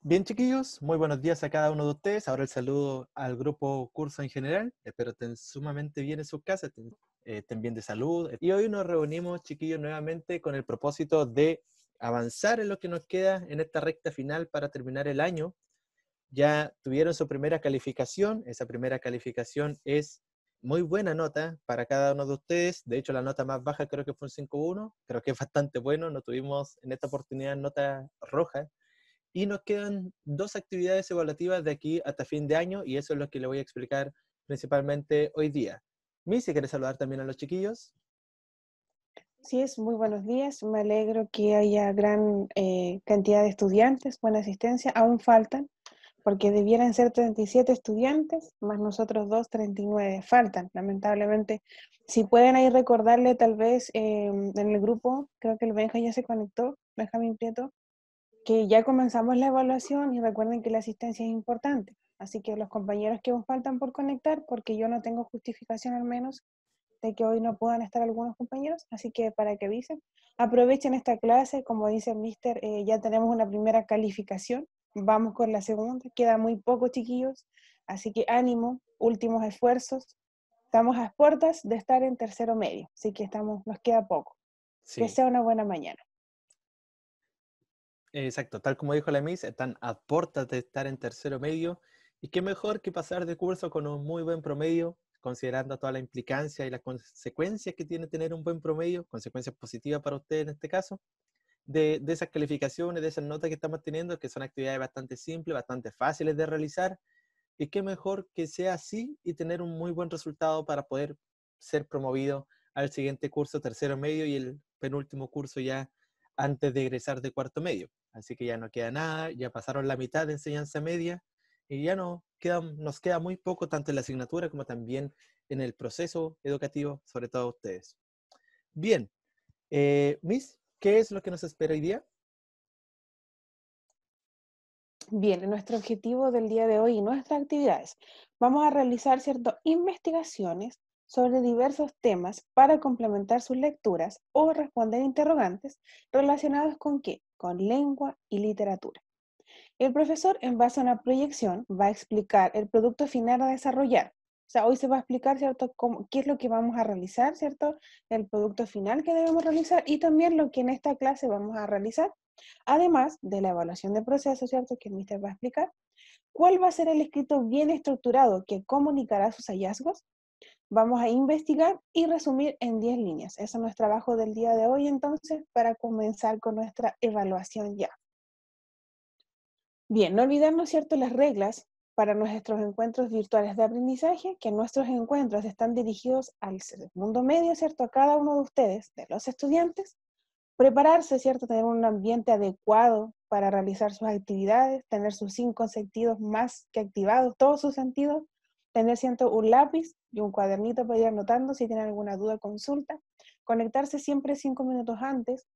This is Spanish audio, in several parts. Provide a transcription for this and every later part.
Bien, chiquillos, muy buenos días a cada uno de ustedes. Ahora el saludo al grupo curso en general. Espero estén sumamente bien en sus casas, estén bien de salud. Y hoy nos reunimos, chiquillos, nuevamente con el propósito de avanzar en lo que nos queda en esta recta final para terminar el año. Ya tuvieron su primera calificación. Esa primera calificación es muy buena nota para cada uno de ustedes. De hecho, la nota más baja creo que fue un 5.1. Creo que es bastante bueno. No tuvimos en esta oportunidad nota roja. Y nos quedan dos actividades evaluativas de aquí hasta fin de año y eso es lo que le voy a explicar principalmente hoy día. Missy, ¿quieres saludar también a los chiquillos? Sí, es muy buenos días. Me alegro que haya gran cantidad de estudiantes, buena asistencia. Aún faltan, porque debieran ser 37 estudiantes, más nosotros dos, 39. Faltan, lamentablemente. Si pueden ahí recordarle, tal vez en el grupo, creo que el Benja ya se conectó, Benjamín Prieto, que ya comenzamos la evaluación y recuerden que la asistencia es importante. Así que los compañeros que aún faltan por conectar, porque yo no tengo justificación al menos de que hoy no puedan estar algunos compañeros, así que para que avisen, aprovechen esta clase, como dice el mister, ya tenemos una primera calificación, vamos con la segunda, queda muy poco chiquillos, así que ánimo, últimos esfuerzos, estamos a puertas de estar en tercero medio, así que nos queda poco, que Sí, sea una buena mañana. exacto. Tal como dijo la Miss, están a puertas de estar en tercero medio y qué mejor que pasar de curso con un muy buen promedio, considerando toda la implicancia y las consecuencias que tiene tener un buen promedio, consecuencias positivas para usted en este caso. De esas calificaciones, de esas notas que estamos teniendo, que son actividades bastante simples, bastante fáciles de realizar. Y qué mejor que sea así y tener un muy buen resultado para poder ser promovido al siguiente curso, tercero medio, y el penúltimo curso ya antes de egresar de cuarto medio. Así que ya no queda nada, ya pasaron la mitad de enseñanza media y ya no queda, nos queda muy poco tanto en la asignatura como también en el proceso educativo, sobre todo ustedes. Bien, Miss, ¿qué es lo que nos espera hoy día? Bien, nuestro objetivo del día de hoy y nuestras actividades. Vamos a realizar ciertas investigaciones sobre diversos temas para complementar sus lecturas o responder interrogantes relacionados con qué? Con lengua y literatura. El profesor, en base a una proyección, va a explicar el producto final a desarrollar. O sea, hoy se va a explicar, ¿cierto?, qué es lo que vamos a realizar, ¿cierto? El producto final que debemos realizar y también lo que en esta clase vamos a realizar. Además de la evaluación de proceso, ¿cierto?, que el mister va a explicar. ¿Cuál va a ser el escrito bien estructurado que comunicará sus hallazgos? Vamos a investigar y resumir en 10 líneas. Ese es nuestro trabajo del día de hoy, entonces, para comenzar con nuestra evaluación ya. Bien, no olvidarnos, ¿cierto?, las reglas para nuestros encuentros virtuales de aprendizaje, que nuestros encuentros están dirigidos al mundo medio, ¿cierto?, a cada uno de ustedes, de los estudiantes. Prepararse, ¿cierto?, tener un ambiente adecuado para realizar sus actividades, tener sus 5 sentidos más que activados, todos sus sentidos, tener, ¿cierto?, un lápiz y un cuadernito para ir anotando si tienen alguna duda, consulta, conectarse siempre 5 minutos antes,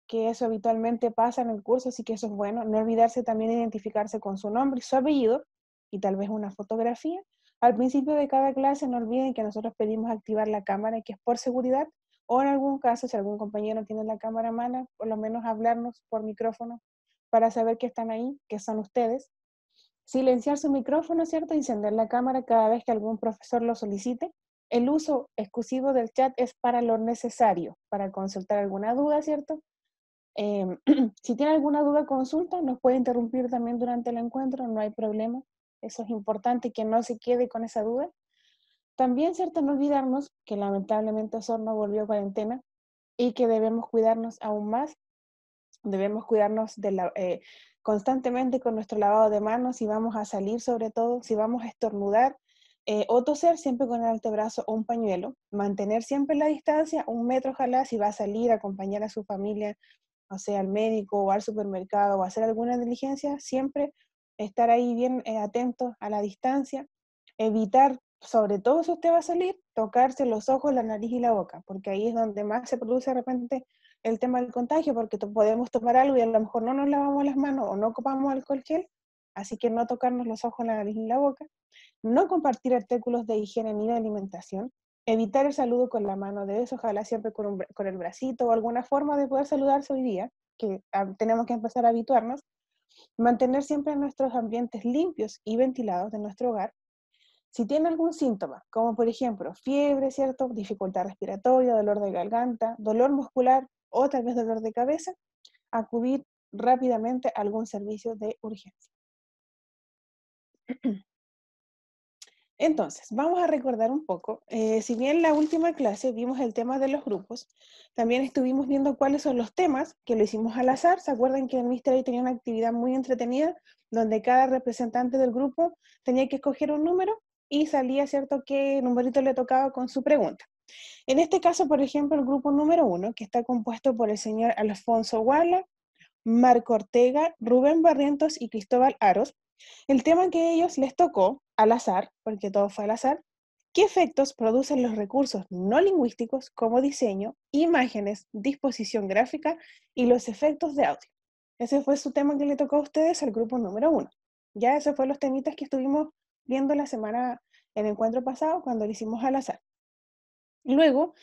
que eso habitualmente pasa en el curso, así que eso es bueno. No olvidarse también de identificarse con su nombre y su apellido, y tal vez una fotografía. Al principio de cada clase no olviden que nosotros pedimos activar la cámara, que es por seguridad, o en algún caso, si algún compañero tiene la cámara a mano, por lo menos hablarnos por micrófono para saber que están ahí, que son ustedes. Silenciar su micrófono, ¿cierto? Y encender la cámara cada vez que algún profesor lo solicite. El uso exclusivo del chat es para lo necesario, para consultar alguna duda, ¿cierto? Eh, si tiene alguna duda, consulta, nos puede interrumpir también durante el encuentro, no hay problema. Eso es importante, que no se quede con esa duda. También, ¿cierto? No olvidarnos que lamentablemente Osorno volvió a cuarentena y que debemos cuidarnos aún más. Debemos cuidarnos constantemente con nuestro lavado de manos, si vamos a salir, sobre todo, si vamos a estornudar o toser, siempre con el antebrazo o un pañuelo. Mantener siempre la distancia, 1 metro, ojalá, si va a salir a acompañar a su familia, o sea, al médico o al supermercado o hacer alguna diligencia, siempre estar ahí bien atentos a la distancia, evitar, sobre todo si usted va a salir, tocarse los ojos, la nariz y la boca, porque ahí es donde más se produce de repente el tema del contagio, porque podemos tomar algo y a lo mejor no nos lavamos las manos o no ocupamos alcohol gel, así que no tocarnos los ojos, la nariz ni la boca, no compartir artículos de higiene ni de alimentación, evitar el saludo con la mano de eso, ojalá siempre con el bracito o alguna forma de poder saludarse hoy día, que tenemos que empezar a habituarnos. mantener siempre nuestros ambientes limpios y ventilados de nuestro hogar. Si tiene algún síntoma, como por ejemplo fiebre, ¿cierto? Dificultad respiratoria, dolor de garganta, dolor muscular o tal vez dolor de cabeza, acudir rápidamente a algún servicio de urgencia. Entonces, vamos a recordar un poco. Si bien en la última clase vimos el tema de los grupos, también estuvimos viendo cuáles son los temas que lo hicimos al azar. ¿Se acuerdan que el Mister ahí tenía una actividad muy entretenida donde cada representante del grupo tenía que escoger un número y salía, ¿cierto?, qué numerito le tocaba con su pregunta? En este caso, por ejemplo, el grupo número 1, que está compuesto por el señor Alfonso Guala, Marco Ortega, Rubén Barrientos y Cristóbal Aros, el tema que a ellos les tocó, al azar, porque todo fue al azar, ¿qué efectos producen los recursos no lingüísticos como diseño, imágenes, disposición gráfica y los efectos de audio? Ese fue su tema que le tocó a ustedes al grupo número 1. Ya esos fueron los temitas que estuvimos viendo la semana, el encuentro pasado, cuando lo hicimos al azar. Luego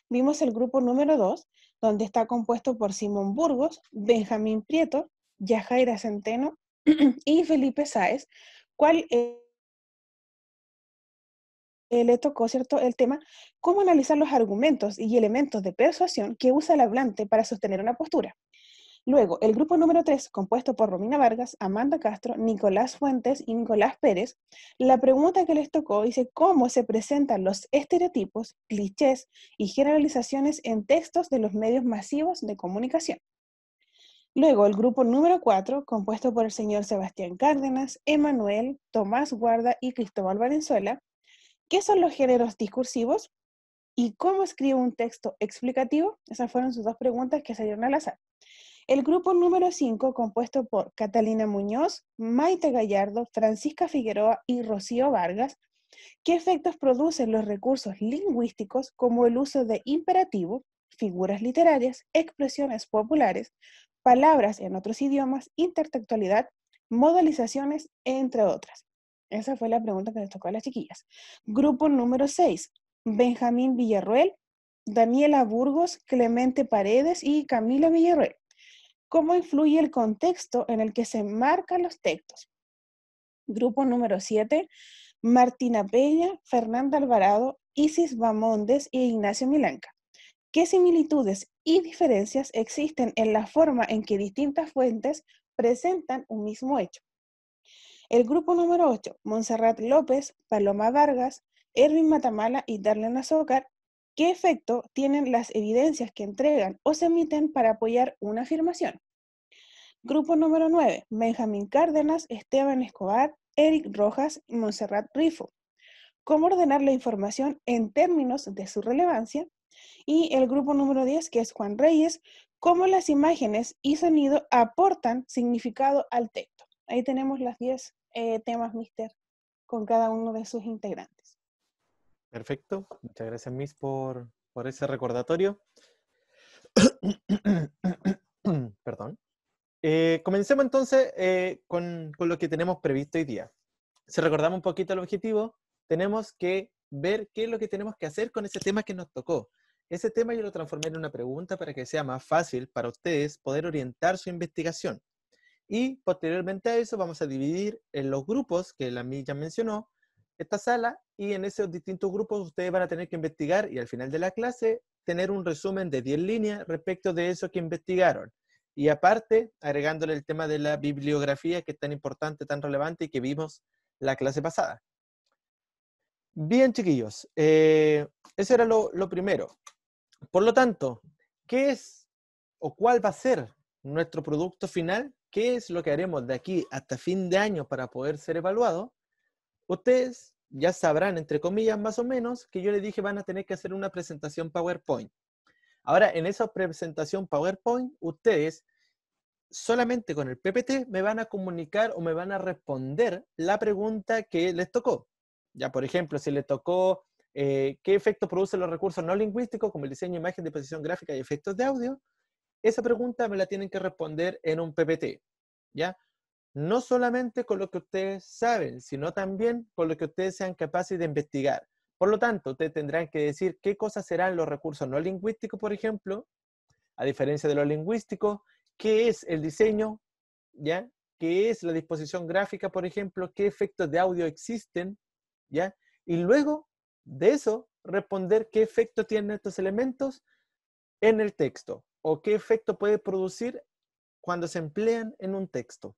vimos el grupo número 2, donde está compuesto por Simón Burgos, Benjamín Prieto, Yajaira Centeno y Felipe Sáez, cual le tocó, ¿cierto?, el tema, cómo analizar los argumentos y elementos de persuasión que usa el hablante para sostener una postura. Luego, el grupo número 3, compuesto por Romina Vargas, Amanda Castro, Nicolás Fuentes y Nicolás Pérez, la pregunta que les tocó dice cómo se presentan los estereotipos, clichés y generalizaciones en textos de los medios masivos de comunicación. Luego, el grupo número 4, compuesto por el señor Sebastián Cárdenas, Emanuel, Tomás Guarda y Cristóbal Valenzuela, ¿qué son los géneros discursivos? ¿Y cómo escribe un texto explicativo? Esas fueron sus dos preguntas que salieron al azar. El grupo número 5, compuesto por Catalina Muñoz, Maite Gallardo, Francisca Figueroa y Rocío Vargas, ¿qué efectos producen los recursos lingüísticos como el uso de imperativo, figuras literarias, expresiones populares, palabras en otros idiomas, intertextualidad, modalizaciones, entre otras? Esa fue la pregunta que les tocó a las chiquillas. Grupo número 6, Benjamín Villarroel, Daniela Burgos, Clemente Paredes y Camila Villarroel. ¿Cómo influye el contexto en el que se marcan los textos? Grupo número 7, Martina Peña, Fernanda Alvarado, Isis Bamondes e Ignacio Milanca. ¿Qué similitudes y diferencias existen en la forma en que distintas fuentes presentan un mismo hecho? El grupo número 8, Montserrat López, Paloma Vargas, Erwin Matamala y Darlene Azócar, ¿qué efecto tienen las evidencias que entregan o se emiten para apoyar una afirmación? Grupo número 9, Benjamín Cárdenas, Esteban Escobar, Eric Rojas y Montserrat Rifo. ¿Cómo ordenar la información en términos de su relevancia? Y el grupo número 10, que es Juan Reyes, cómo las imágenes y sonido aportan significado al texto. Ahí tenemos las 10 temas, Mister, con cada uno de sus integrantes. Perfecto. Muchas gracias, Miss, por ese recordatorio. Perdón. Comencemos entonces con lo que tenemos previsto hoy día. Si recordamos un poquito el objetivo, tenemos que ver qué es lo que tenemos que hacer con ese tema que nos tocó. Ese tema yo lo transformé en una pregunta para que sea más fácil para ustedes poder orientar su investigación. Y posteriormente a eso vamos a dividir en los grupos que la Miss ya mencionó esta sala, y en esos distintos grupos ustedes van a tener que investigar y al final de la clase tener un resumen de 10 líneas respecto de eso que investigaron. Y aparte, agregándole el tema de la bibliografía, que es tan importante, tan relevante y que vimos la clase pasada. Bien, chiquillos, eso era lo primero. Por lo tanto, ¿qué es o cuál va a ser nuestro producto final? ¿Qué es lo que haremos de aquí hasta fin de año para poder ser evaluado? Ustedes ya sabrán, entre comillas, más o menos, que yo les dije van a tener que hacer una presentación PowerPoint. Ahora, en esa presentación PowerPoint, ustedes solamente con el PPT me van a comunicar o me van a responder la pregunta que les tocó. Ya, por ejemplo, si les tocó qué efectos producen los recursos no lingüísticos, como el diseño, imagen, disposición gráfica y efectos de audio, esa pregunta me la tienen que responder en un PPT, ¿ya? No solamente con lo que ustedes saben, sino también con lo que ustedes sean capaces de investigar. Por lo tanto, ustedes tendrán que decir qué cosas serán los recursos no lingüísticos, por ejemplo, a diferencia de los lingüísticos, qué es el diseño, ¿ya? qué es la disposición gráfica, por ejemplo, qué efectos de audio existen, ¿ya? Y luego de eso, responder qué efecto tienen estos elementos en el texto o qué efecto puede producir cuando se emplean en un texto,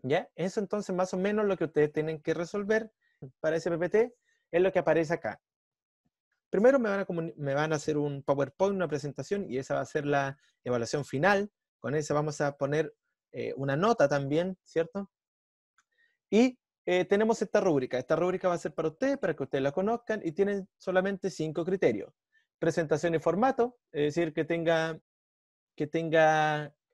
¿ya? Eso entonces más o menos lo que ustedes tienen que resolver para ese PPT es lo que aparece acá. Primero me van a hacer un PowerPoint, una presentación, y esa va a ser la evaluación final. Con esa vamos a poner una nota también, ¿cierto? Y tenemos esta rúbrica. Esta rúbrica va a ser para ustedes, para que ustedes la conozcan, y tienen solamente 5 criterios. Presentación y formato, es decir, que tenga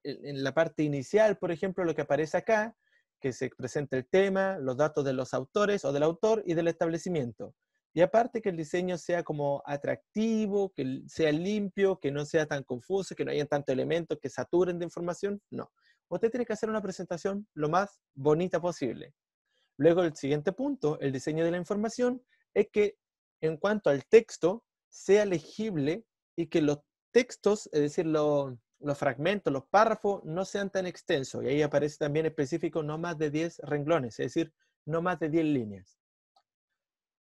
en la parte inicial, por ejemplo, lo que aparece acá, que se presente el tema, los datos de los autores o del autor y del establecimiento. Y aparte que el diseño sea como atractivo, que sea limpio, que no sea tan confuso, que no haya tantos elementos que saturen de información. No. Usted tiene que hacer una presentación lo más bonita posible. Luego el siguiente punto, el diseño de la información, es que en cuanto al texto, sea legible y que los textos, es decir, los fragmentos, los párrafos, no sean tan extensos. Y ahí aparece también específico no más de 10 renglones, es decir, no más de 10 líneas.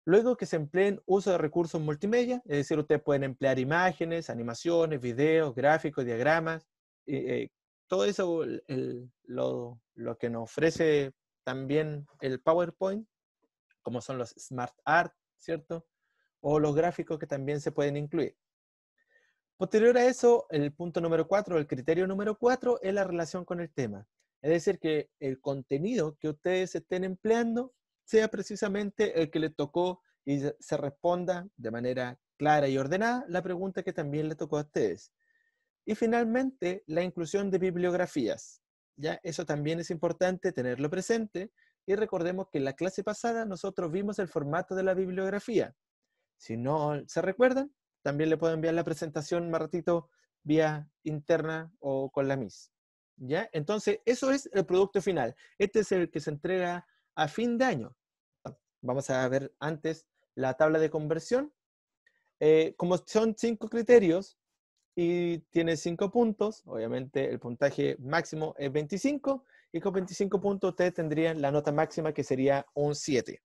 Luego que se empleen uso de recursos multimedia, es decir, ustedes pueden emplear imágenes, animaciones, videos, gráficos, diagramas, todo eso, lo que nos ofrece también el PowerPoint, como son los Smart Art, ¿cierto? O los gráficos que también se pueden incluir. Posterior a eso, el punto número 4, el criterio número 4, es la relación con el tema. Es decir, que el contenido que ustedes estén empleando sea precisamente el que les tocó y se responda de manera clara y ordenada la pregunta que también le tocó a ustedes. Y finalmente, la inclusión de bibliografías. ¿Ya? Eso también es importante tenerlo presente y recordemos que en la clase pasada nosotros vimos el formato de la bibliografía. Si no se recuerdan, también le puedo enviar la presentación más ratito vía interna o con la MIS. ¿Ya? Entonces, eso es el producto final. Este es el que se entrega a fin de año. Vamos a ver antes la tabla de conversión. Como son 5 criterios y tiene 5 puntos, obviamente el puntaje máximo es 25 y con 25 puntos ustedes tendrían la nota máxima que sería un 7.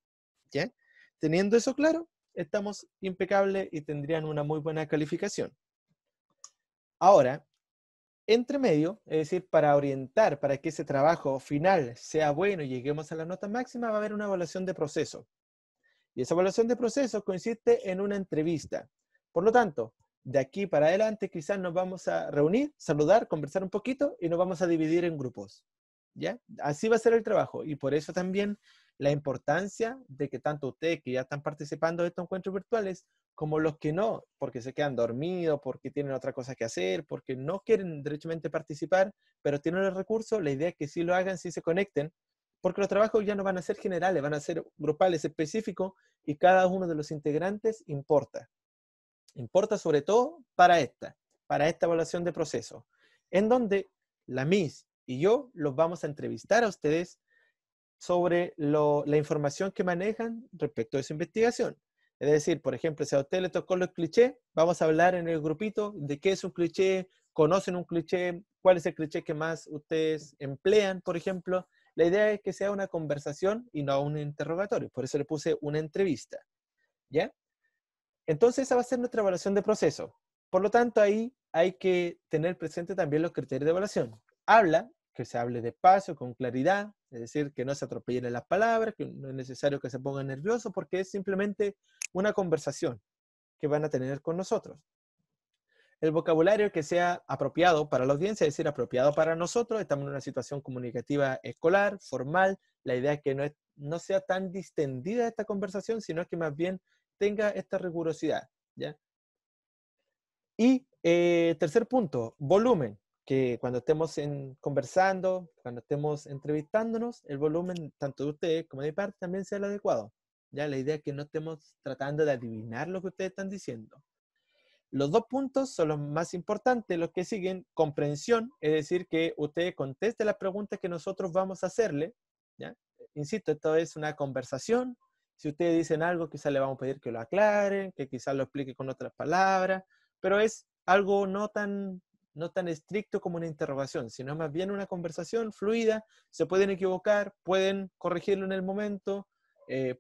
¿Ya? Teniendo eso claro, estamos impecables y tendrían una muy buena calificación. Ahora, entre medio, es decir, para orientar, para que ese trabajo final sea bueno y lleguemos a la nota máxima, va a haber una evaluación de proceso. Y esa evaluación de proceso consiste en una entrevista. Por lo tanto, de aquí para adelante quizás nos vamos a reunir, saludar, conversar un poquito y nos vamos a dividir en grupos. ¿Ya? Así va a ser el trabajo. Y por eso también la importancia de que tanto ustedes que ya están participando de estos encuentros virtuales, como los que no, porque se quedan dormidos, porque tienen otra cosa que hacer, porque no quieren derechamente participar, pero tienen el recurso, la idea es que sí lo hagan, sí se conecten, porque los trabajos ya no van a ser generales, van a ser grupales específicos y cada uno de los integrantes importa. Importa sobre todo para esta evaluación de proceso, en donde la MIS y yo los vamos a entrevistar a ustedes sobre la información que manejan respecto de su investigación. Es decir, por ejemplo, si a usted le tocó los clichés, vamos a hablar en el grupito de qué es un cliché, conocen un cliché, cuál es el cliché que más ustedes emplean, por ejemplo. La idea es que sea una conversación y no un interrogatorio. Por eso le puse una entrevista. ¿Ya? Entonces esa va a ser nuestra evaluación de proceso. Por lo tanto, ahí hay que tener presente también los criterios de evaluación. Habla, que se hable despacio, con claridad, es decir, que no se atropellen en las palabras, que no es necesario que se pongan nerviosos, porque es simplemente una conversación que van a tener con nosotros. El vocabulario que sea apropiado para la audiencia, es decir, apropiado para nosotros. Estamos en una situación comunicativa escolar, formal. La idea es que no sea tan distendida esta conversación, sino que más bien tenga esta rigurosidad. ¿Ya? Y tercer punto, volumen, que cuando estemos conversando, cuando estemos entrevistándonos, el volumen tanto de ustedes como de mi parte también sea el adecuado. ¿Ya? La idea es que no estemos tratando de adivinar lo que ustedes están diciendo. Los 2 puntos son los más importantes, los que siguen, comprensión, es decir, que usted conteste las preguntas que nosotros vamos a hacerle, ¿ya? Insisto, esto es una conversación. Si ustedes dicen algo, quizás le vamos a pedir que lo aclaren, que quizás lo explique con otras palabras, pero es algo no tan no tan estricto como una interrogación, sino más bien una conversación fluida. Se pueden equivocar, pueden corregirlo en el momento,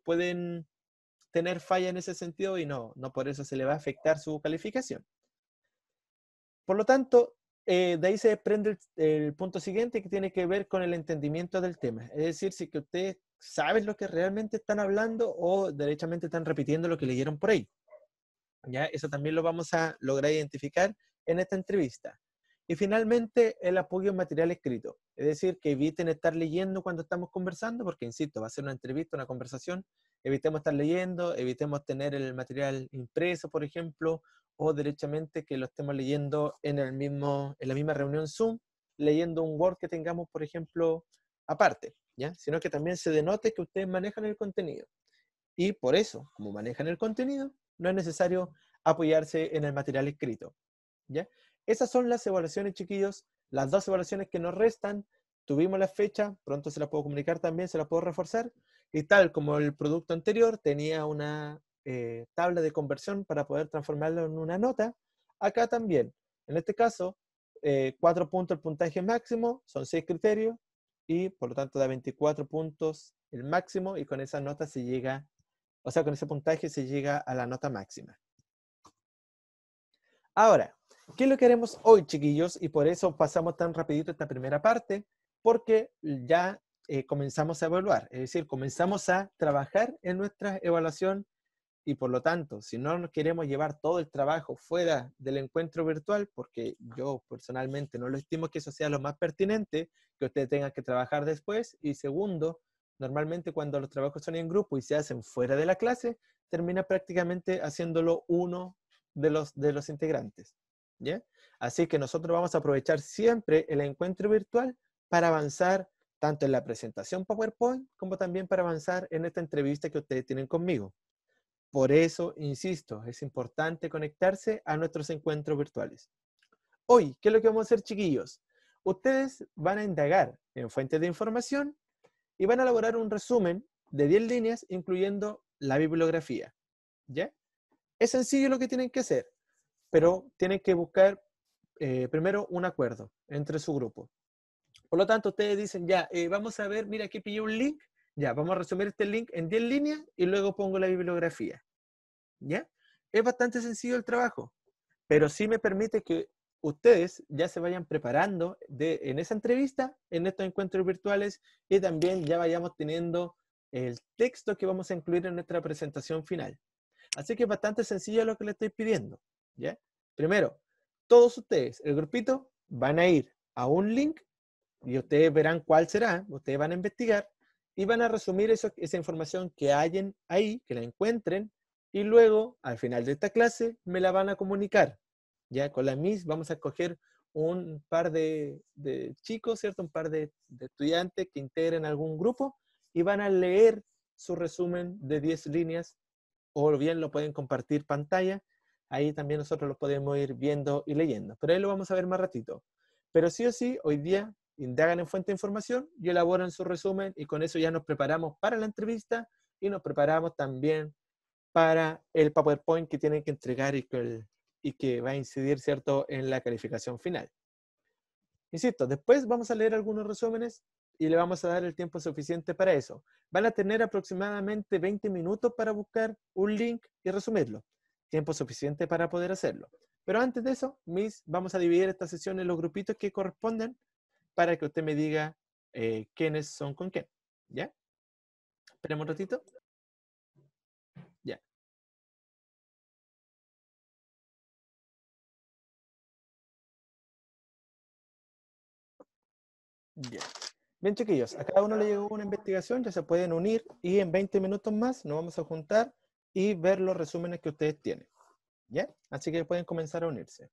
pueden tener falla en ese sentido y no por eso se le va a afectar su calificación. Por lo tanto, de ahí se desprende el punto siguiente, que tiene que ver con el entendimiento del tema. Es decir, si que ustedes saben lo que realmente están hablando o derechamente están repitiendo lo que leyeron por ahí. ¿Ya? Eso también lo vamos a lograr identificar en esta entrevista. Y finalmente, el apoyo en material escrito. Es decir, que eviten estar leyendo cuando estamos conversando, porque, insisto, va a ser una entrevista, una conversación. Evitemos estar leyendo, evitemos tener el material impreso, por ejemplo, o derechamente que lo estemos leyendo en la misma reunión Zoom, leyendo un Word que tengamos, por ejemplo, aparte, ¿ya? Sino que también se denote que ustedes manejan el contenido. Y por eso, como manejan el contenido, no es necesario apoyarse en el material escrito, ¿ya? Esas son las evaluaciones, chiquillos. Las 2 evaluaciones que nos restan, tuvimos la fecha, pronto se la puedo comunicar también, se la puedo reforzar, y tal como el producto anterior tenía una tabla de conversión para poder transformarlo en una nota, acá también, en este caso, 4 puntos el puntaje máximo, son 6 criterios, y por lo tanto da 24 puntos el máximo, y con esa nota se llega, o sea, con ese puntaje se llega a la nota máxima. Ahora, ¿qué es lo que haremos hoy, chiquillos? Y por eso pasamos tan rapidito esta primera parte, porque ya comenzamos a evaluar, es decir, comenzamos a trabajar en nuestra evaluación y por lo tanto, si no queremos llevar todo el trabajo fuera del encuentro virtual, porque yo personalmente no lo estimo que eso sea lo más pertinente, que usted tenga que trabajar después, y segundo, normalmente cuando los trabajos son en grupo y se hacen fuera de la clase, termina prácticamente haciéndolo uno de los integrantes, ¿ya? Así que nosotros vamos a aprovechar siempre el encuentro virtual para avanzar tanto en la presentación PowerPoint como también para avanzar en esta entrevista que ustedes tienen conmigo. Por eso, insisto, es importante conectarse a nuestros encuentros virtuales. Hoy, ¿qué es lo que vamos a hacer, chiquillos? Ustedes van a indagar en fuentes de información y van a elaborar un resumen de 10 líneas, incluyendo la bibliografía, ¿ya? Es sencillo lo que tienen que hacer, pero tienen que buscar primero un acuerdo entre su grupo. Por lo tanto, ustedes dicen, ya, vamos a ver, mira, aquí pillé un link, ya, vamos a resumir este link en 10 líneas y luego pongo la bibliografía, ¿ya? Es bastante sencillo el trabajo, pero sí me permite que ustedes ya se vayan preparando en esa entrevista, en estos encuentros virtuales, y también ya vayamos teniendo el texto que vamos a incluir en nuestra presentación final. Así que es bastante sencillo lo que le estoy pidiendo, ¿ya? Primero, todos ustedes, el grupito, van a ir a un link y ustedes verán cuál será, ustedes van a investigar y van a resumir esa información que hayan ahí, que la encuentren, y luego, al final de esta clase, me la van a comunicar. Ya con la Miss vamos a escoger un par de chicos, ¿cierto? Un par de estudiantes que integren algún grupo y van a leer su resumen de 10 líneas, o bien lo pueden compartir pantalla. Ahí también nosotros lo podemos ir viendo y leyendo. Pero ahí lo vamos a ver más ratito. Pero sí o sí, hoy día indagan en fuente de información y elaboran su resumen, y con eso ya nos preparamos para la entrevista y nos preparamos también para el PowerPoint que tienen que entregar y que va a incidir, ¿cierto?, en la calificación final. Insisto, después vamos a leer algunos resúmenes y le vamos a dar el tiempo suficiente para eso. Van a tener aproximadamente 20 minutos para buscar un link y resumirlo. Tiempo suficiente para poder hacerlo. Pero antes de eso, Miss, vamos a dividir esta sesión en los grupitos que corresponden para que usted me diga quiénes son con quién. ¿Ya? Esperemos un ratito. Ya. Bien. Bien, chiquillos, a cada uno le llegó una investigación, ya se pueden unir y en 20 minutos más nos vamos a juntar y ver los resúmenes que ustedes tienen. ¿Ya? Así que pueden comenzar a unirse.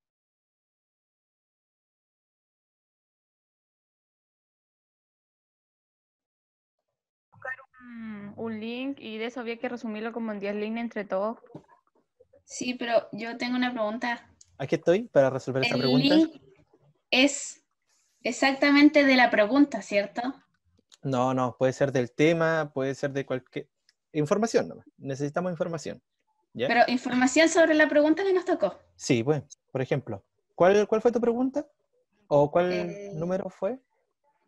Un link y de eso había que resumirlo como en 10 líneas entre todos. Sí, pero yo tengo una pregunta. Aquí estoy para resolver esa pregunta. El link es exactamente de la pregunta, ¿cierto? No, puede ser del tema, puede ser de cualquier... Información nomás, necesitamos información. ¿Ya? Pero información sobre la pregunta que nos tocó. Sí, bueno, por ejemplo. ¿Cuál fue tu pregunta? ¿O cuál Eh, número fue?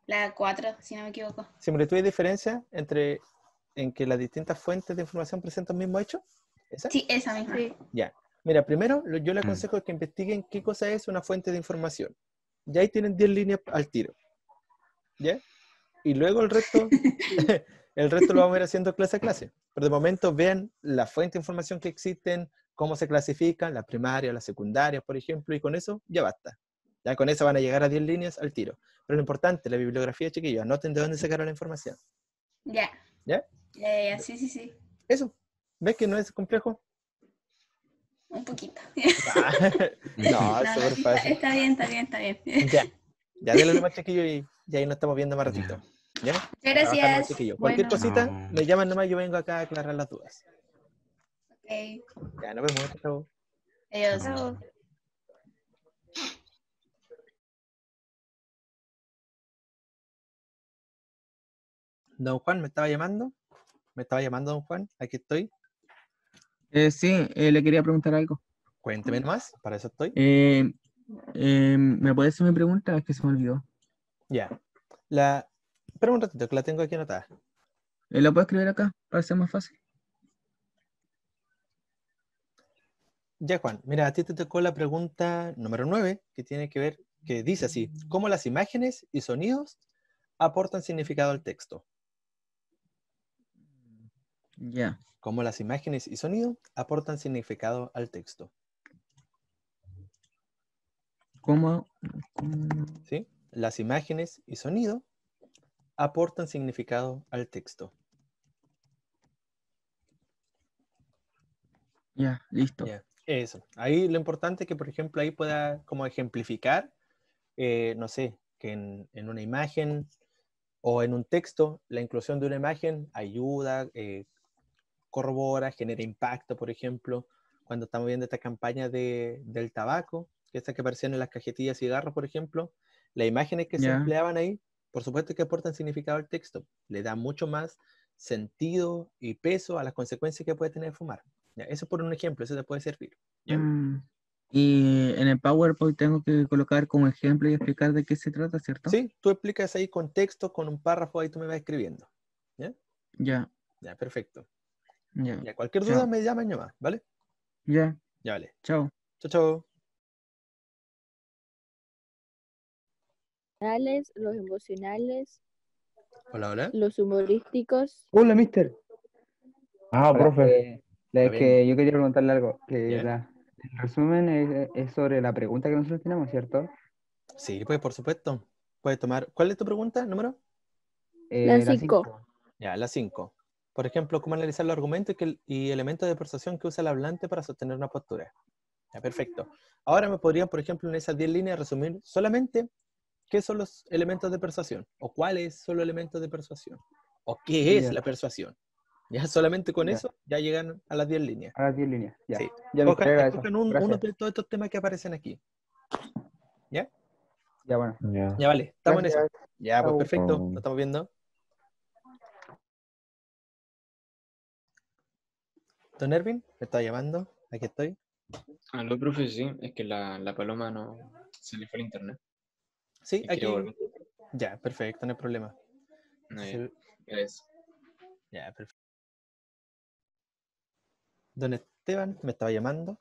La 4, si no me equivoco. ¿Similitud y diferencia en que las distintas fuentes de información presentan el mismo hecho? ¿Esa? Sí, esa misma. Sí. Ya. Mira, primero yo le aconsejo que investiguen qué cosa es una fuente de información. Ya ahí tienen 10 líneas al tiro. ¿Ya? Y luego el resto, el resto lo vamos a ir haciendo clase a clase. Pero de momento vean la fuente de información que existen, cómo se clasifican, la primaria, las secundarias, por ejemplo, y con eso ya basta. Ya con eso van a llegar a 10 líneas al tiro. Pero lo importante, la bibliografía, chiquillos, anoten de dónde sacaron la información. Ya. ¿Ya? Sí, sí, sí. Eso. ¿Ves que no es complejo? Un poquito. No, es No, súper sí, fácil. está bien, está bien, está bien. Ya. Ya déle nomás, chiquillo, y ahí nos estamos viendo más ratito. ¿Ya? Muchas A trabajar nomás, gracias. chiquillo. Cualquier Bueno. cosita, No. me llaman nomás, yo vengo acá a aclarar las dudas. Ok, Ya, nos vemos. Chao. adiós. Chao. Don Juan, ¿me estaba llamando? ¿Me estaba llamando, don Juan? Aquí estoy. Sí, le quería preguntar algo. Cuénteme más, para eso estoy. ¿Me puede hacer mi pregunta? Es que se me olvidó. Ya. Espera un ratito, que la tengo aquí anotada. ¿La puedo escribir acá para ser más fácil? Ya, Juan, mira, a ti te tocó la pregunta número 9, que tiene que ver, que dice así: ¿cómo las imágenes y sonidos aportan significado al texto? Ya. ¿Cómo las imágenes y sonidos aportan significado al texto? ¿Cómo? ¿Sí? Las imágenes y sonido aportan significado al texto. Ya, listo. Ya, eso. Ahí lo importante es que, por ejemplo, ahí pueda como ejemplificar, no sé, que en una imagen o en un texto, la inclusión de una imagen ayuda, corrobora, genera impacto, por ejemplo, cuando estamos viendo esta campaña del tabaco, que esta que aparecían en las cajetillas de cigarros, por ejemplo, las imágenes que se Ya. empleaban ahí, por supuesto que aportan significado al texto, le da mucho más sentido y peso a las consecuencias que puede tener fumar. Ya, eso por un ejemplo, eso te puede servir. ¿Ya? Y en el PowerPoint tengo que colocar como ejemplo y explicar de qué se trata, ¿cierto? Sí, tú explicas ahí con texto, con un párrafo, ahí tú me vas escribiendo. ¿Ya? Ya, Ya, perfecto. ya. Ya, cualquier duda Chao. me llaman nomás, ¿vale? Ya, Ya, vale. chao. Chao, chao. Los emocionales, Hola, hola. los humorísticos. Hola, mister. Ah, Hola, profe. es Bien. que yo quería preguntarle algo, que ¿Ya? el resumen es sobre la pregunta que nosotros tenemos, ¿cierto? Sí, pues por supuesto. Puedes tomar. ¿Cuál es tu pregunta, número? La La 5. 5. Ya, la 5. Por ejemplo, cómo analizar los argumentos y elementos de persuasión que usa el hablante para sostener una postura. Ya, perfecto. Ahora me podrían, por ejemplo, en esas 10 líneas resumir solamente qué son los elementos de persuasión, o cuáles son los elementos de persuasión, o qué es Ya, la persuasión. Ya solamente con ya. eso ya llegan a las 10 líneas. A las 10 líneas, ya. Sí. Ya, mister, era eso. Escojan uno Gracias. de todos estos temas que aparecen aquí. ¿Ya? Ya, bueno. Ya. Ya vale, estamos en eso. Gracias. Ya, pues Chao. perfecto, nos estamos viendo. Don Ervin, me está llamando. Aquí estoy. Aló, profe, sí, es que la paloma no se le fue el internet Sí, y quiere aquí. volver. Ya, perfecto, no hay problema. No, Entonces, es. ya, perfecto. Don Esteban me estaba llamando.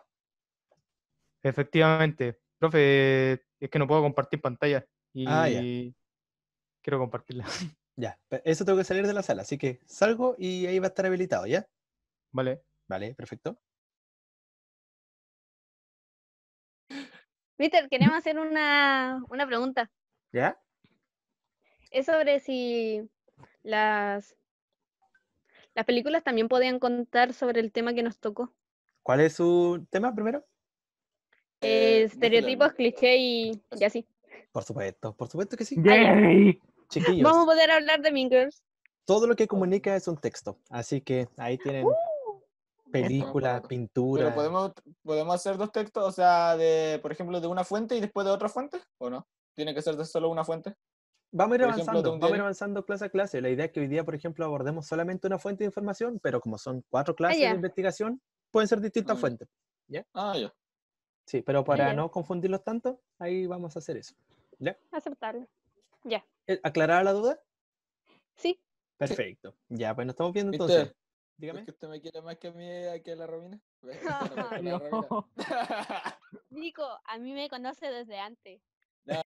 Efectivamente. Profe, es que no puedo compartir pantalla Ah, ya, y quiero compartirla. ya. Eso tengo que salir de la sala, así que salgo y ahí va a estar habilitado, ¿ya? Vale. Vale, perfecto. Peter, queremos hacer una pregunta. ¿Ya? Es sobre si las películas también podían contar sobre el tema que nos tocó. ¿Cuál es su tema primero? Estereotipos, cliché y así. Por supuesto que sí. Ah, ya. ¡Yay! Chiquillos, Vamos a poder hablar de Mean Girls. todo lo que comunica es un texto, así que ahí tienen película, Pero pintura. podemos hacer dos textos, o sea, por ejemplo, de una fuente y después de otra fuente, ¿o no? ¿Tiene que ser de solo una fuente? Vamos a ir Por ejemplo, de avanzando, un vamos a ir diario. avanzando clase a clase. La idea es que hoy día, por ejemplo, abordemos solamente una fuente de información, pero como son 4 Ah, clases de ya. investigación, pueden ser distintas Ah, ya. fuentes. Ah, ya. Sí, pero para ya. no confundirlos tanto, ahí vamos a hacer eso. ¿Ya? Aceptable. Ya. ¿Aclarada la duda? Sí. Perfecto. Ya, pues nos estamos viendo ¿Viste? entonces. ¿Es Dígame. que usted me quiere más que a mí, que a la Romina? No. Nico, a mí me conoce desde antes. Ya.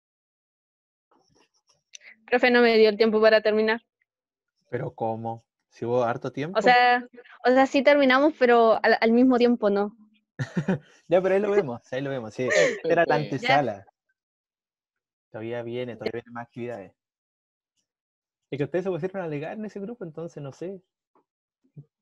Profe, no me dio el tiempo para terminar. Pero ¿cómo? Si hubo harto tiempo. O sea, sí terminamos, pero al mismo tiempo no. Ya, pero ahí lo vemos, ahí lo vemos. Sí, era la antesala. Todavía vienen más actividades. Es que ustedes se pusieron a alegar en ese grupo, entonces no sé.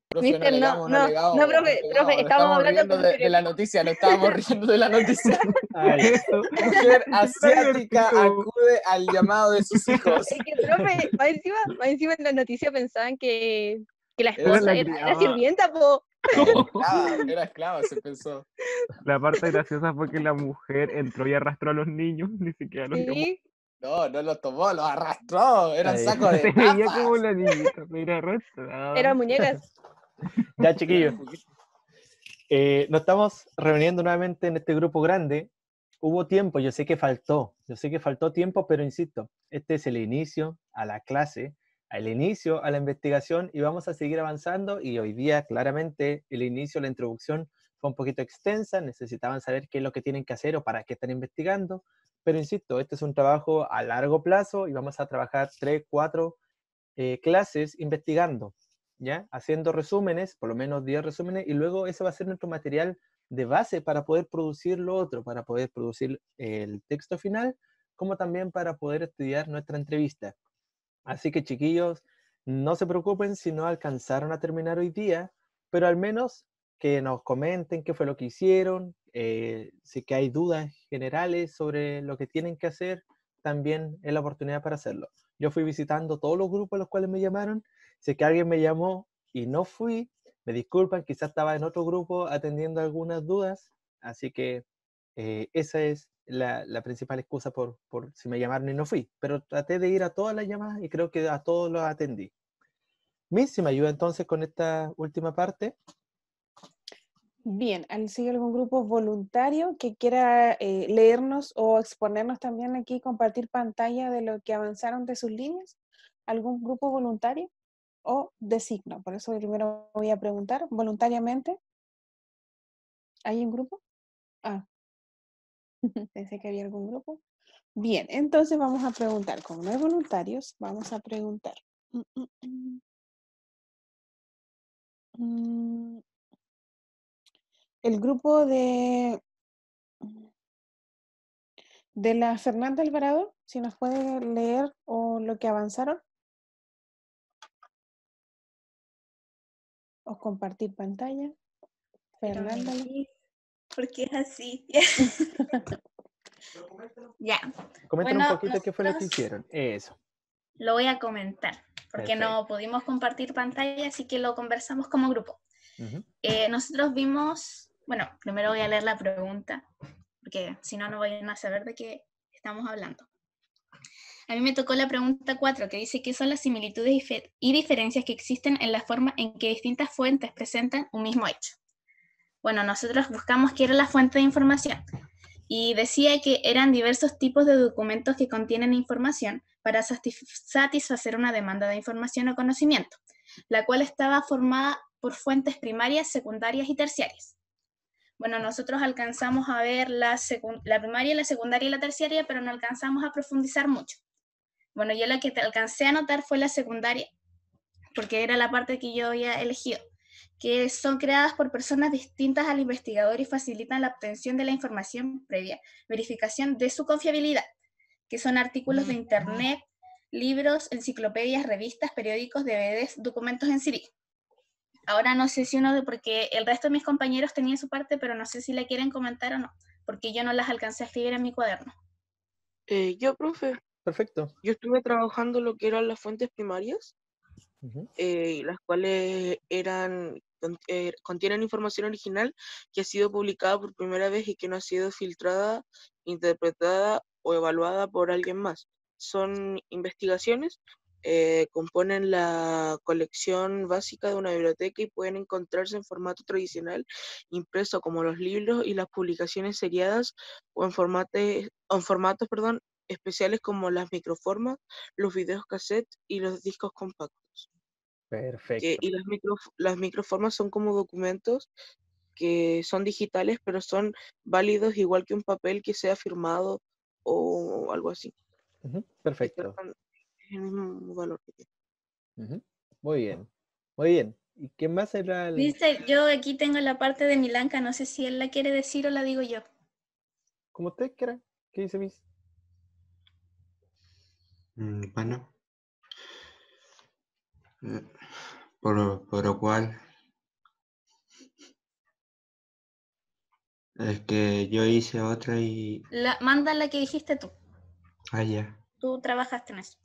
Profe, Mister, no, alegamos, no, alegamos, no, profe, alegamos. profe, Nos estamos hablando riendo con de la noticia, no estábamos riendo de la noticia. Ay, Mujer asiática divertido. acude al llamado de sus hijos. Es que, profe, más encima en la noticia pensaban que la Era esposa la era criada. sirvienta, po. Era esclava, se pensó. La parte graciosa fue que la mujer entró y arrastró a los niños, ni siquiera los llamó. Sí, No, no los tomó, los arrastró. Eran Ay. sacos de Se veía papas. como la niñita, pero arrastrada. eran muñecas. Ya, chiquillos. Nos estamos reuniendo nuevamente en este grupo grande. Hubo tiempo, yo sé que faltó tiempo, pero insisto, este es el inicio a la clase, al inicio a la investigación y vamos a seguir avanzando y hoy día claramente el inicio, la introducción fue un poquito extensa, necesitaban saber qué es lo que tienen que hacer o para qué están investigando, pero insisto, este es un trabajo a largo plazo y vamos a trabajar 3, 4 clases investigando, ¿ya? Haciendo resúmenes, por lo menos 10 resúmenes, y luego ese va a ser nuestro material de base para poder producir lo otro, para poder producir el texto final, como también para poder estudiar nuestra entrevista. Así que, chiquillos, no se preocupen si no alcanzaron a terminar hoy día, pero al menos que nos comenten qué fue lo que hicieron, si que hay dudas generales sobre lo que tienen que hacer, también es la oportunidad para hacerlo. Yo fui visitando todos los grupos a los cuales me llamaron. Si es que alguien me llamó y no fui, me disculpan, quizás estaba en otro grupo atendiendo algunas dudas, así que esa es la principal excusa por si me llamaron y no fui, pero traté de ir a todas las llamadas y creo que a todos los atendí. Miss, si me ayuda entonces con esta última parte. Bien, ¿sigue algún grupo voluntario que quiera leernos o exponernos también aquí, compartir pantalla de lo que avanzaron de sus líneas? ¿Algún grupo voluntario o de signo? Por eso primero voy a preguntar, ¿voluntariamente? ¿Hay un grupo? Ah, pensé que había algún grupo. Bien, entonces vamos a preguntar, como no hay voluntarios, vamos a preguntar. El grupo de la Fernanda Alvarado, si nos puede leer o lo que avanzaron. O compartir pantalla. Fernanda. Porque es así. Ya. Comenten Bueno, un poquito qué fue lo que nosotros- hicieron. Eso. Lo voy a comentar, porque no pudimos compartir pantalla, así que lo conversamos como grupo. Ujú. Nosotros vimos, bueno, primero voy a leer la pregunta, porque si no, no vayan a saber de qué estamos hablando. A mí me tocó la pregunta 4, que dice qué son las similitudes y diferencias que existen en la forma en que distintas fuentes presentan un mismo hecho. Bueno, nosotros buscamos qué era la fuente de información y decía que eran diversos tipos de documentos que contienen información para satisfacer una demanda de información o conocimiento, la cual estaba formada por fuentes primarias, secundarias y terciarias. Bueno, nosotros alcanzamos a ver la primaria, la secundaria y la terciaria, pero no alcanzamos a profundizar mucho. Bueno, yo la que alcancé a notar fue la secundaria, porque era la parte que yo había elegido, que son creadas por personas distintas al investigador y facilitan la obtención de la información previa verificación de su confiabilidad, que son artículos de internet, libros, enciclopedias, revistas, periódicos, DVDs, documentos en CD. Ahora no sé si porque el resto de mis compañeros tenían su parte, pero no sé si la quieren comentar o no, porque yo no las alcancé a escribir en mi cuaderno. Yo, profe, Perfecto. yo estuve trabajando lo que eran las fuentes primarias, Ujú. las cuales contienen información original que ha sido publicada por primera vez y que no ha sido filtrada, interpretada o evaluada por alguien más. Son investigaciones componen la colección básica de una biblioteca y pueden encontrarse en formato tradicional, impreso como los libros y las publicaciones seriadas, o en formatos, perdón, especiales como las microformas, los videos cassette y los discos compactos. Perfecto. Y las microformas son como documentos que son digitales, pero son válidos igual que un papel que sea firmado o algo así. Ujú, Es perfecto. el mismo valor que tiene. Ujú, muy bien. Muy bien. ¿Y qué más era el...? Dice, yo aquí tengo la parte de Milanka, no sé si él la quiere decir o la digo yo. Como usted quiera. ¿Qué dice Miss? Bueno, por lo cual es que yo hice otra y Manda la que dijiste tú. allá. Tú trabajaste en eso.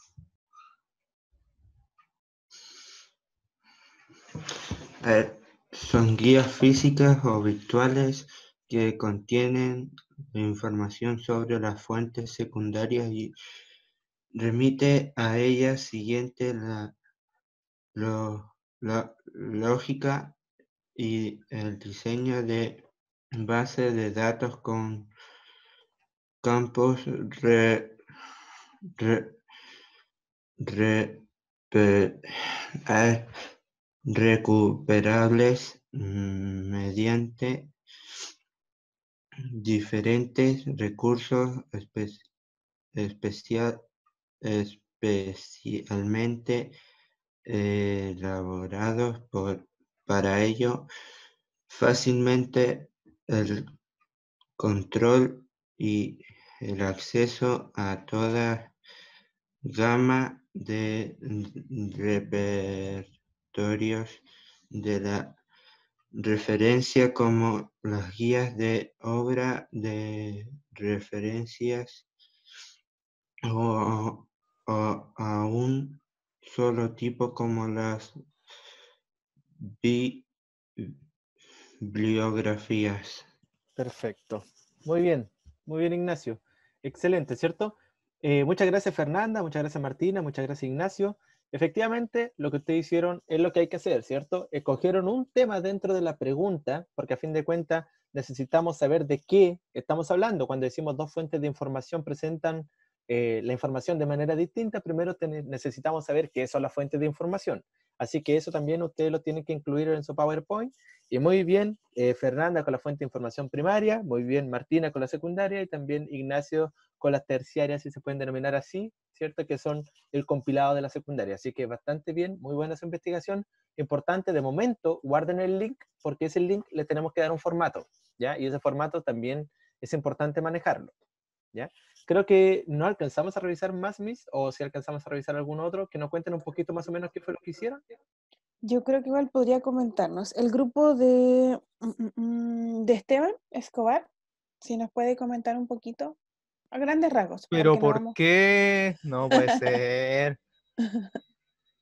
Son guías físicas o virtuales que contienen información sobre las fuentes secundarias y remite a ellas siguiente la lógica y el diseño de bases de datos con campos re- re- recuperables mediante diferentes recursos especialmente elaborados para ello. Fácilmente el control y el acceso a toda gama de repertorios de la referencia como las guías de obra de referencias o a un solo tipo como las bibliografías. Perfecto. Muy bien, Ignacio. Excelente, ¿cierto? Muchas gracias, Fernanda, muchas gracias, Martina, muchas gracias, Ignacio. Efectivamente, lo que ustedes hicieron es lo que hay que hacer, ¿cierto? Escogieron un tema dentro de la pregunta, porque a fin de cuentas necesitamos saber de qué estamos hablando. Cuando decimos dos fuentes de información presentan la información de manera distinta, primero necesitamos saber qué son las fuentes de información. Así que eso también ustedes lo tienen que incluir en su PowerPoint. Y muy bien, Fernanda con la fuente de información primaria, muy bien, Martina con la secundaria y también Ignacio con las terciarias, si se pueden denominar así, ¿cierto? Que son el compilado de la secundaria. Así que bastante bien, muy buena esa investigación. Importante, de momento, guarden el link, porque ese link le tenemos que dar un formato, ¿ya? Y ese formato también es importante manejarlo, ¿ya? Creo que no alcanzamos a revisar más, Miss, o si alcanzamos a revisar algún otro, que nos cuenten un poquito más o menos qué fue lo que hicieron. Yo creo que igual podría comentarnos. El grupo de Esteban Escobar, si nos puede comentar un poquito, a grandes rasgos. Pero porque no ¿por vamos... qué? No puede ser.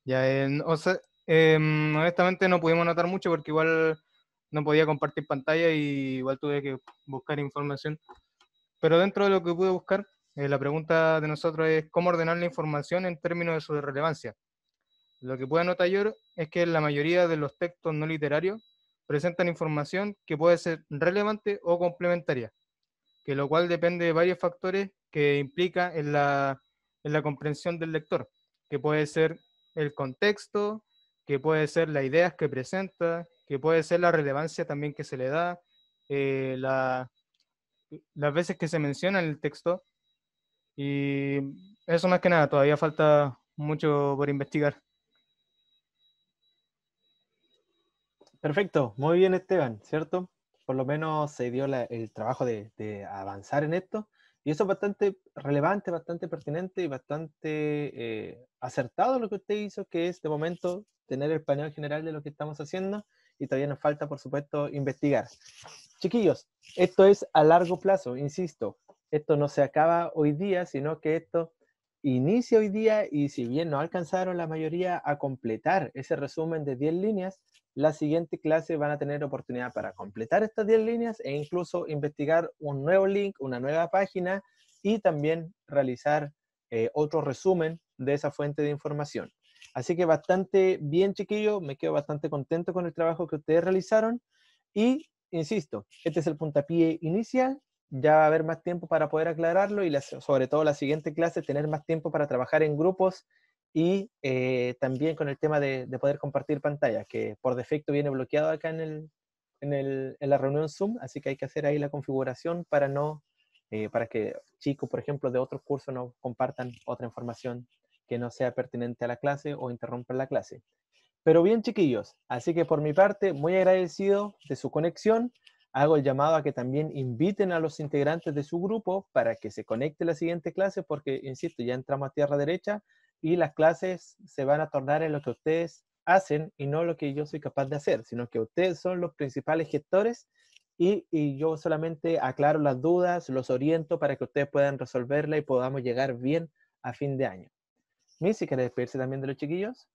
Ya, o sea, honestamente no pudimos notar mucho porque igual no podía compartir pantalla y igual tuve que buscar información. Pero dentro de lo que pude buscar, la pregunta de nosotros es cómo ordenar la información en términos de su relevancia. Lo que pude notar yo es que la mayoría de los textos no literarios presentan información que puede ser relevante o complementaria, que lo cual depende de varios factores que implica en la comprensión del lector, que puede ser el contexto, que puede ser las ideas que presenta, que puede ser la relevancia también que se le da, las veces que se menciona en el texto, y eso más que nada, todavía falta mucho por investigar. Perfecto, muy bien, Esteban, ¿cierto? Por lo menos se dio el trabajo de avanzar en esto, y eso es bastante relevante, bastante pertinente y bastante acertado lo que usted hizo, que es de momento tener el paneo general de lo que estamos haciendo, y todavía nos falta, por supuesto, investigar. Chiquillos, esto es a largo plazo, insisto, esto no se acaba hoy día, sino que esto inicia hoy día, y si bien no alcanzaron la mayoría a completar ese resumen de 10 líneas, la siguiente clase van a tener oportunidad para completar estas 10 líneas e incluso investigar un nuevo link, una nueva página, y también realizar otro resumen de esa fuente de información. Así que bastante bien, chiquillos, me quedo bastante contento con el trabajo que ustedes realizaron y, insisto, este es el puntapié inicial, ya va a haber más tiempo para poder aclararlo y sobre todo la siguiente clase tener más tiempo para trabajar en grupos y también con el tema de poder compartir pantalla, que por defecto viene bloqueado acá en la reunión Zoom, así que hay que hacer ahí la configuración para para que chicos, por ejemplo, de otros cursos no compartan otra información que no sea pertinente a la clase o interrumpan la clase. Pero bien, chiquillos, así que por mi parte, muy agradecido de su conexión. Hago el llamado a que también inviten a los integrantes de su grupo para que se conecte a la siguiente clase, porque, insisto, ya entramos a tierra derecha y las clases se van a tornar en lo que ustedes hacen y no lo que yo soy capaz de hacer, sino que ustedes son los principales gestores y yo solamente aclaro las dudas, los oriento para que ustedes puedan resolverla y podamos llegar bien a fin de año. Missy, ¿quieres despedirse también de los chiquillos?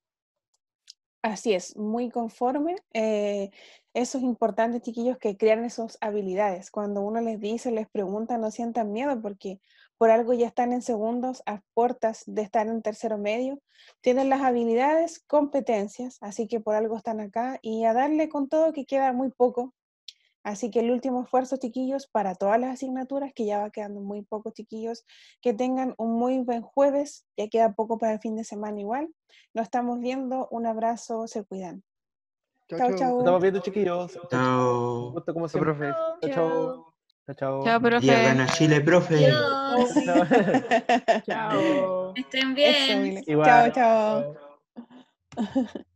Así es, muy conforme. Eso es importante, chiquillos, que crean esas habilidades. Cuando uno les dice, les pregunta, no sientan miedo porque por algo ya están en segundos a puertas de estar en tercero medio. Tienen las habilidades, competencias, así que por algo están acá y a darle con todo que queda muy poco. Así que el último esfuerzo, chiquillos, para todas las asignaturas, que ya va quedando muy poco, chiquillos, que tengan un muy buen jueves, ya queda poco para el fin de semana igual. Nos estamos viendo, un abrazo, se cuidan. Chao, Chao, chao. chao. Nos estamos viendo, chiquillos. Un Chao. gusto como Chao, siempre. profe. Chao, chao. Chao, chao. Chao, Día profe. gana Chile, profe. Adiós. Chao. Estén Eso, bien. Mile. Igual. Chao, chao.